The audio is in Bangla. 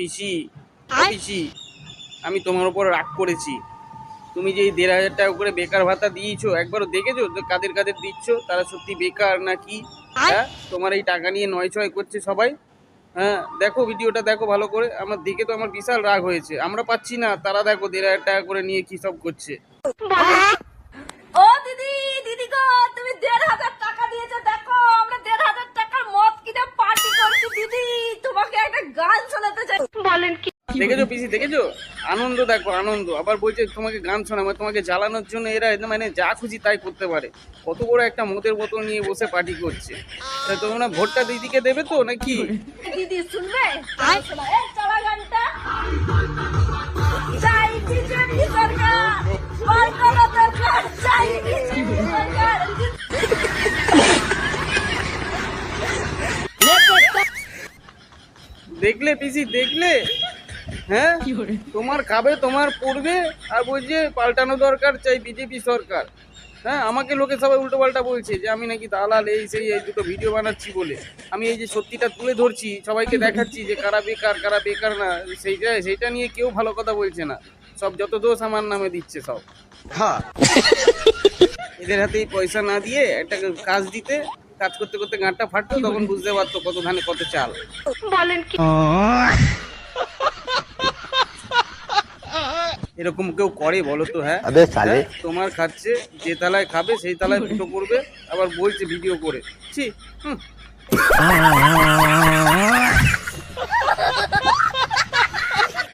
পিসি, পিসি আমি তোমার উপর রাগ করেছি। তুমি যে এই ১,৫০০ টাকা করে বেকার ভাতা দিয়েছো, একবারও দেখেছো যে কাদের কাদের দিচ্ছ, তারা সত্যি বেকার নাকি? হ্যাঁ, তোমার এই টাকা নিয়ে নয় ছয় করছে সবাই। হ্যাঁ, দেখো ভিডিওটা দেখো ভালো করে। আমার দেখে তো আমার বিশাল রাগ হয়েছে। আমরা পাচ্ছি না, তারা দেখো ১,৫০০ টাকা করে নিয়ে কি সব করছে। ও দিদি, দিদি গো, তুমি ১,৫০০ টাকা দিয়েছো, দেখো আমরা ১,৫০০ টাকার মদ কিনে পার্টি করছি। দিদি তোমাকে একটা গান শোনাতে চাই। বলেন কি? দেখেছো পিসি, দেখেছো আনন্দ, দেখো আনন্দ। আবার বলছে তোমাকে গান শোনাবে, তোমাকে জ্বালানোর জন্য এরা মানে যা খুশি তাই করতে পারে। কত বড় একটা মদের বোতল নিয়ে বসে পার্টি করছে। তাই তোমরা ভোটটা দিদিকে দেবে তো নাকি? দিদি শুনবে? শোনা, এই চলা গানটা। চাই বিজেপি সরকার, কলকাতা সরকার, চাই বিজেপি সরকার। দেখলে পিসি, দেখলে? হ্যাঁ, তোমার খাবে, তোমার পড়বে, আর বলছে পাল্টানো দরকার, চাই বিজেপি সরকার। হ্যাঁ, আমাকে লোকে সবাই উল্টো পাল্টা বলছে যে আমি নাকি দালাল, এই সেই, এই দুটো ভিডিও বানাচ্ছি বলে। আমি এই যে সত্যিটা তুলে ধরছি, সবাইকে দেখাচ্ছি যে কারা বেকার কারা বেকার না, সেইটা নিয়ে কেউ ভালো কথা বলছে না। সব যত দোষ আমার নামে দিচ্ছে সব। হ্যাঁ, এদের হাতেই পয়সা না দিয়ে একটা কাজ দিতে, কাজ করতে করতে গাঁটটা ফাটতো, তখন বুঝতে পারতো কত ধানে কত চাল। বলেন কি? এরকম কেউ করে বলো তো? হ্যাঁ, তোমার খাচ্ছে, যে তালায় খাবে সেই তালায় ফুটো করবে, আবার বলছে ভিডিও করে। ছি।